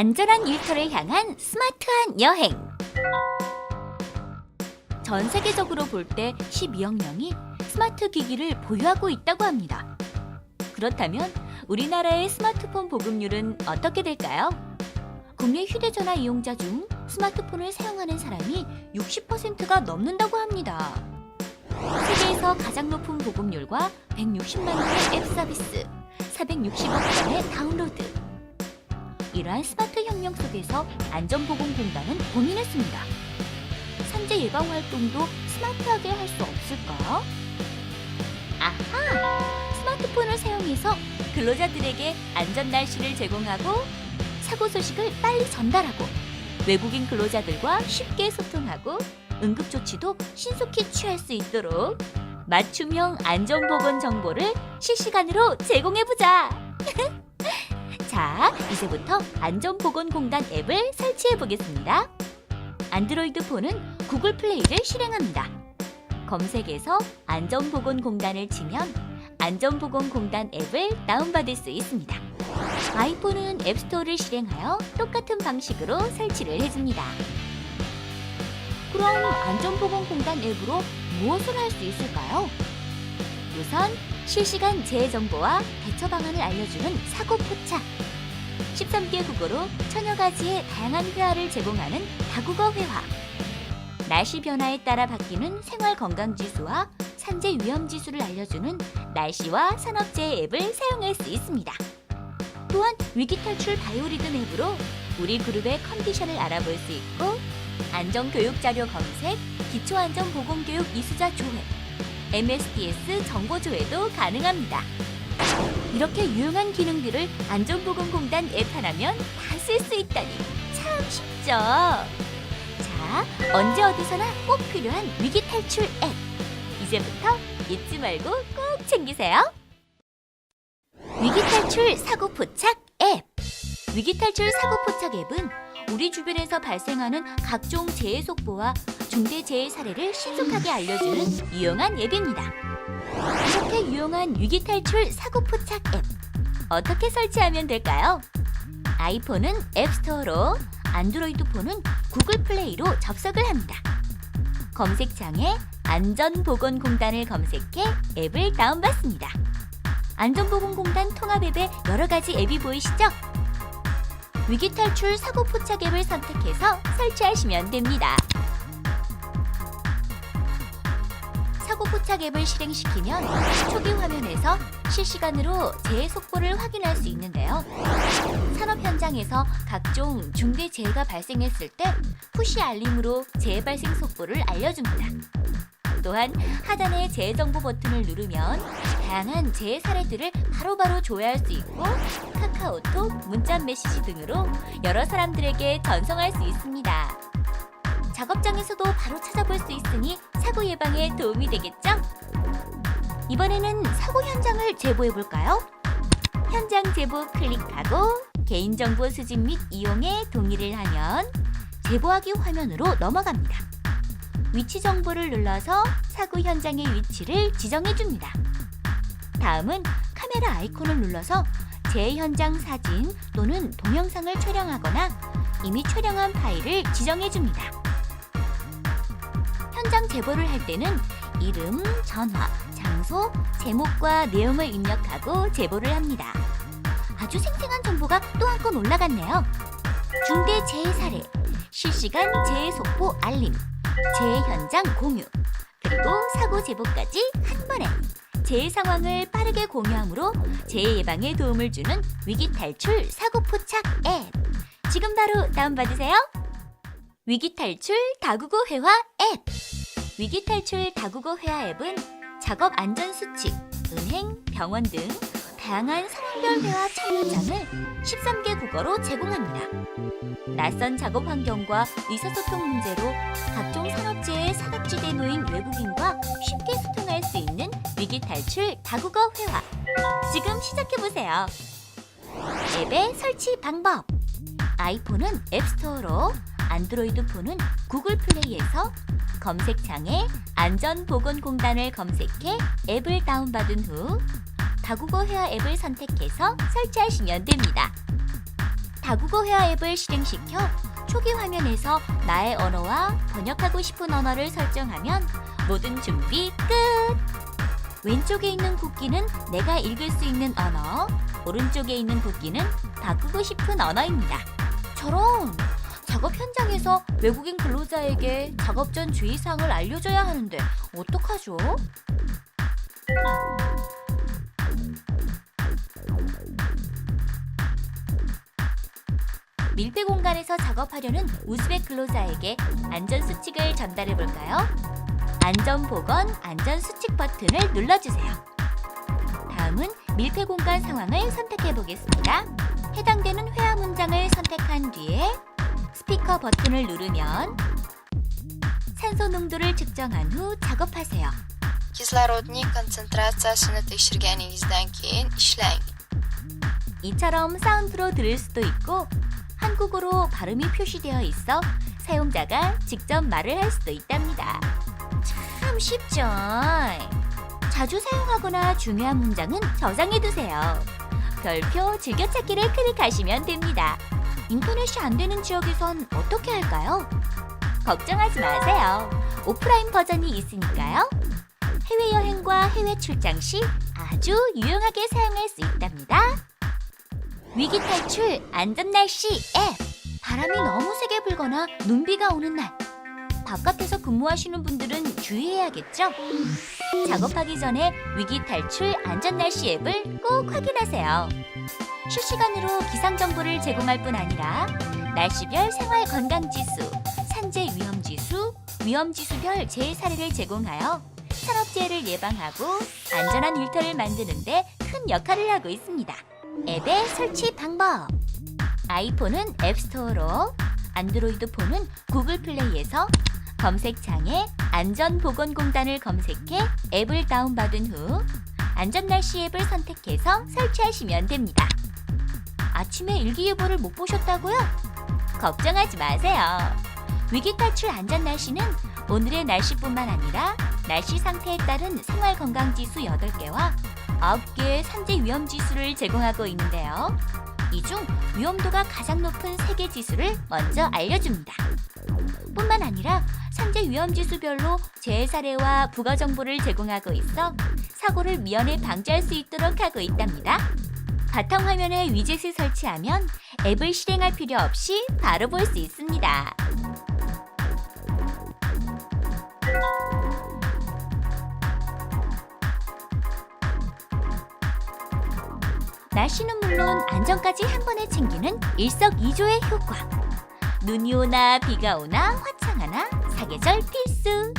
안전한 일터를 향한 스마트한 여행. 전 세계적으로 볼 때 12억 명이 스마트 기기를 보유하고 있다고 합니다. 그렇다면 우리나라의 스마트폰 보급률은 어떻게 될까요? 국내 휴대전화 이용자 중 스마트폰을 사용하는 사람이 60%가 넘는다고 합니다. 세계에서 가장 높은 보급률과 160만 개의 앱 서비스, 460억 건의 다운로드. 이러한 스마트 혁명 속에서 안전보건공단은 고민했습니다. 산재 예방 활동도 스마트하게 할 수 없을까? 아하! 스마트폰을 사용해서 근로자들에게 안전 날씨를 제공하고 사고 소식을 빨리 전달하고 외국인 근로자들과 쉽게 소통하고 응급조치도 신속히 취할 수 있도록 맞춤형 안전보건 정보를 실시간으로 제공해보자! 자, 이제부터 안전보건공단 앱을 설치해보겠습니다. 안드로이드 폰은 구글 플레이를 실행합니다. 검색에서 안전보건공단을 치면 안전보건공단 앱을 다운받을 수 있습니다. 아이폰은 앱스토어를 실행하여 똑같은 방식으로 설치를 해줍니다. 그럼 안전보건공단 앱으로 무엇을 할 수 있을까요? 우선 실시간 재해 정보와 대처 방안을 알려주는 사고 포착, 13개 국어로 천여 가지의 다양한 회화를 제공하는 다국어 회화, 날씨 변화에 따라 바뀌는 생활 건강 지수와 산재 위험 지수를 알려주는 날씨와 산업재해 앱을 사용할 수 있습니다. 또한 위기 탈출 바이오리듬 앱으로 우리 그룹의 컨디션을 알아볼 수 있고 안전교육 자료 검색, 기초안전보건교육 이수자 조회, MSDS 정보 조회도 가능합니다. 이렇게 유용한 기능들을 안전보건공단 앱 하나면 다 쓸 수 있다니 참 쉽죠? 자, 언제 어디서나 꼭 필요한 위기 탈출 앱. 이제부터 잊지 말고 꼭 챙기세요. 위기 탈출 사고 포착 앱. 위기 탈출 사고 포착 앱은 우리 주변에서 발생하는 각종 재해 속보와 중대 재해 사례를 신속하게 알려주는 유용한 앱입니다. 이렇게 유용한 위기 탈출 사고 포착 앱, 어떻게 설치하면 될까요? 아이폰은 앱스토어로, 안드로이드 폰은 구글 플레이로 접속을 합니다. 검색창에 안전보건공단을 검색해 앱을 다운받습니다. 안전보건공단 통합앱에 여러 가지 앱이 보이시죠? 위기 탈출 사고 포착 앱을 선택해서 설치하시면 됩니다. 사고 포착 앱을 실행시키면 초기 화면에서 실시간으로 재해 속보를 확인할 수 있는데요. 산업 현장에서 각종 중대 재해가 발생했을 때 푸시 알림으로 재해 발생 속보를 알려줍니다. 또한 하단의 재해 정보 버튼을 누르면 다양한 재해 사례들을 바로바로 조회할 수 있고 카카오톡, 문자 메시지 등으로 여러 사람들에게 전송할 수 있습니다. 작업장에서도 바로 찾아볼 수 있으니 사고 예방에 도움이 되겠죠? 이번에는 사고 현장을 제보해볼까요? 현장 제보 클릭하고 개인정보 수집 및 이용에 동의를 하면 제보하기 화면으로 넘어갑니다. 위치 정보를 눌러서 사고 현장의 위치를 지정해줍니다. 다음은 카메라 아이콘을 눌러서 재해 현장 사진 또는 동영상을 촬영하거나 이미 촬영한 파일을 지정해줍니다. 현장 제보를 할 때는 이름, 전화, 장소, 제목과 내용을 입력하고 제보를 합니다. 아주 생생한 정보가 또 한 건 올라갔네요. 중대 재해 사례, 실시간 재해 속보 알림, 재해 현장 공유, 그리고 사고 제보까지 한 번에 재해 상황을 빠르게 공유하므로 재해 예방에 도움을 주는 위기 탈출 사고 포착 앱. 지금 바로 다운받으세요. 위기 탈출 다국어 회화 앱. 위기 탈출 다국어 회화 앱은 작업 안전 수칙, 은행, 병원 등 다양한 상황별 회화 참여장을 13개 국어로 제공합니다. 낯선 작업 환경과 의사소통 문제로 각종 산업재해에 사각지대에 놓인 외국인과 쉽게 소통할 수 있는 위기 탈출 다국어 회화. 지금 시작해보세요. 앱의 설치 방법. 아이폰은 앱스토어로, 안드로이드 폰은 구글 플레이에서 검색창에 안전보건공단을 검색해 앱을 다운받은 후 다국어 회화 앱을 선택해서 설치하시면 됩니다. 다국어 회화 앱을 실행시켜 초기 화면에서 나의 언어와 번역하고 싶은 언어를 설정하면 모든 준비 끝! 왼쪽에 있는 국기는 내가 읽을 수 있는 언어, 오른쪽에 있는 국기는 바꾸고 싶은 언어입니다. 저런! 작업 현장에서 외국인 근로자에게 작업 전 주의사항을 알려줘야 하는데 어떡하죠? 밀폐 공간에서 작업하려는 우즈벡 근로자에게 안전수칙을 전달해볼까요? 안전보건 안전수칙 버튼을 눌러주세요. 다음은 밀폐 공간 상황을 선택해보겠습니다. 해당되는 회화 문장을 선택한 뒤에 스피커 버튼을 누르면 산소 농도를 측정한 후 작업하세요. Kislorodning konsentratsiyasini tekshirganingizdan keyin ishlang. 이처럼 사운드로 들을 수도 있고 한국어로 발음이 표시되어 있어 사용자가 직접 말을 할 수도 있답니다. 참 쉽죠? 자주 사용하거나 중요한 문장은 저장해두세요. 별표 즐겨찾기를 클릭하시면 됩니다. 인터넷이 안 되는 지역에선 어떻게 할까요? 걱정하지 마세요. 오프라인 버전이 있으니까요. 해외여행과 해외 출장 시 아주 유용하게 사용할 수 있답니다. 위기 탈출 안전날씨 앱. 바람이 너무 세게 불거나 눈비가 오는 날. 바깥에서 근무하시는 분들은 주의해야겠죠? 작업하기 전에 위기 탈출 안전날씨 앱을 꼭 확인하세요. 실시간으로 기상 정보를 제공할 뿐 아니라 날씨별 생활 건강 지수, 산재 위험 지수, 위험 지수별 재해 사례를 제공하여 산업재해를 예방하고 안전한 일터를 만드는 데 큰 역할을 하고 있습니다. 앱의 설치 방법. 아이폰은 앱스토어로, 안드로이드 폰은 구글 플레이에서 검색창에 안전보건공단을 검색해 앱을 다운받은 후 안전날씨 앱을 선택해서 설치하시면 됩니다. 아침에 일기예보를 못 보셨다고요? 걱정하지 마세요. 위기탈출 안전날씨는 오늘의 날씨뿐만 아니라 날씨 상태에 따른 생활건강지수 8개와 9개의 산재 위험지수를 제공하고 있는데요. 이 중 위험도가 가장 높은 3개 지수를 먼저 알려줍니다. 뿐만 아니라 산재 위험지수별로 재해 사례와 부가 정보를 제공하고 있어 사고를 미연에 방지할 수 있도록 하고 있답니다. 바탕화면에 위젯을 설치하면 앱을 실행할 필요 없이 바로 볼 수 있습니다. 날씨는 물론 안전까지 한 번에 챙기는 일석이조의 효과. 눈이 오나 비가 오나 화창하나 사계절 필수.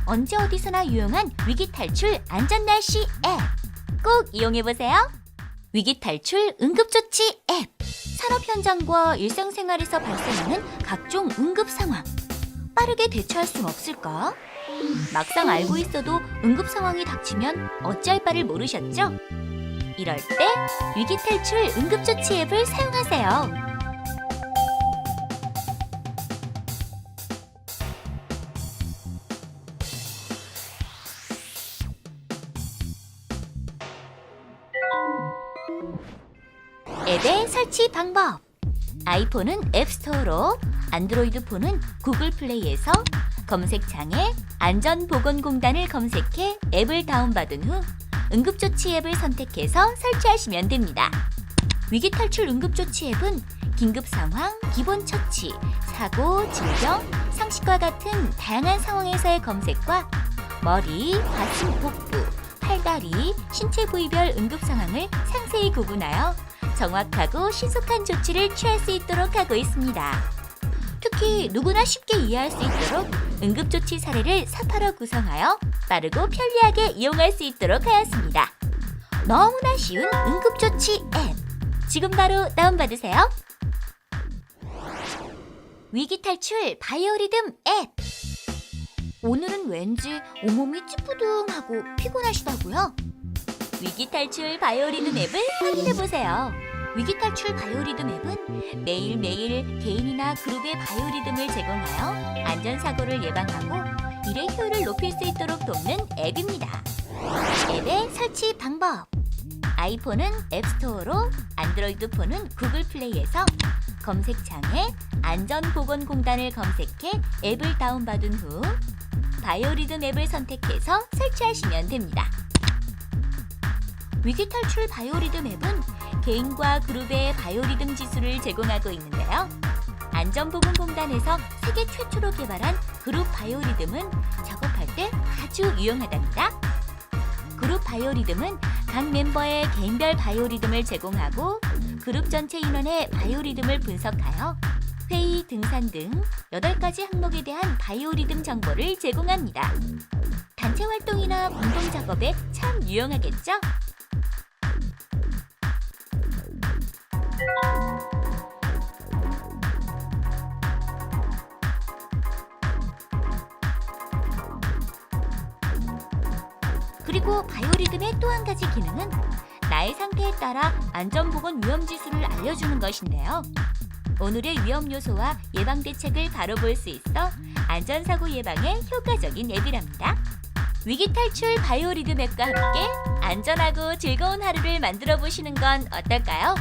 언제 어디서나 유용한 위기탈출 안전날씨 앱. 꼭 이용해보세요. 위기탈출 응급조치 앱. 산업 현장과 일상생활에서 발생하는 각종 응급 상황. 빠르게 대처할 수 없을까? 막상 알고 있어도 응급 상황이 닥치면 어찌할 바를 모르셨죠? 이럴 때 위기탈출 응급조치 앱을 사용하세요. 앱의 설치 방법. 아이폰은 앱스토어로, 안드로이드 폰은 구글 플레이에서 검색창에 안전보건공단을 검색해 앱을 다운받은 후 응급조치 앱을 선택해서 설치하시면 됩니다. 위기탈출 응급조치 앱은 긴급상황, 기본처치, 사고, 질병, 상식과 같은 다양한 상황에서의 검색과 머리, 가슴, 복부, 팔다리, 신체 부위별 응급상황을 상세히 구분하여 정확하고 신속한 조치를 취할 수 있도록 하고 있습니다. 특히 누구나 쉽게 이해할 수 있도록 응급조치 사례를 사파로 구성하여 빠르고 편리하게 이용할 수 있도록 하였습니다. 너무나 쉬운 응급조치 앱. 지금 바로 다운받으세요. 위기탈출 바이오리듬 앱. 오늘은 왠지 온몸이 찌뿌둥하고 피곤하시다고요? 위기탈출 바이오리듬 앱을 확인해보세요. 위기탈출 바이오리듬 앱은 매일매일 개인이나 그룹의 바이오리듬을 제공하여 안전사고를 예방하고 일의 효율을 높일 수 있도록 돕는 앱입니다. 앱의 설치 방법. 아이폰은 앱스토어로, 안드로이드 폰은 구글 플레이에서 검색창에 안전보건공단을 검색해 앱을 다운받은 후 바이오리듬 앱을 선택해서 설치하시면 됩니다. 위기탈출 바이오리듬 앱은 개인과 그룹의 바이오리듬 지수를 제공하고 있는데요. 안전보건공단에서 세계 최초로 개발한 그룹 바이오리듬은 작업할 때 아주 유용하답니다. 그룹 바이오리듬은 각 멤버의 개인별 바이오리듬을 제공하고 그룹 전체 인원의 바이오리듬을 분석하여 회의, 등산 등 8가지 항목에 대한 바이오리듬 정보를 제공합니다. 단체 활동이나 공동 작업에 참 유용하겠죠? 그리고 바이오리듬의 또 한 가지 기능은 나의 상태에 따라 안전보건 위험지수를 알려주는 것인데요. 오늘의 위험 요소와 예방 대책을 바로 볼 수 있어 안전사고 예방에 효과적인 앱이랍니다. 위기탈출 바이오리듬 앱과 함께 안전하고 즐거운 하루를 만들어 보시는 건 어떨까요?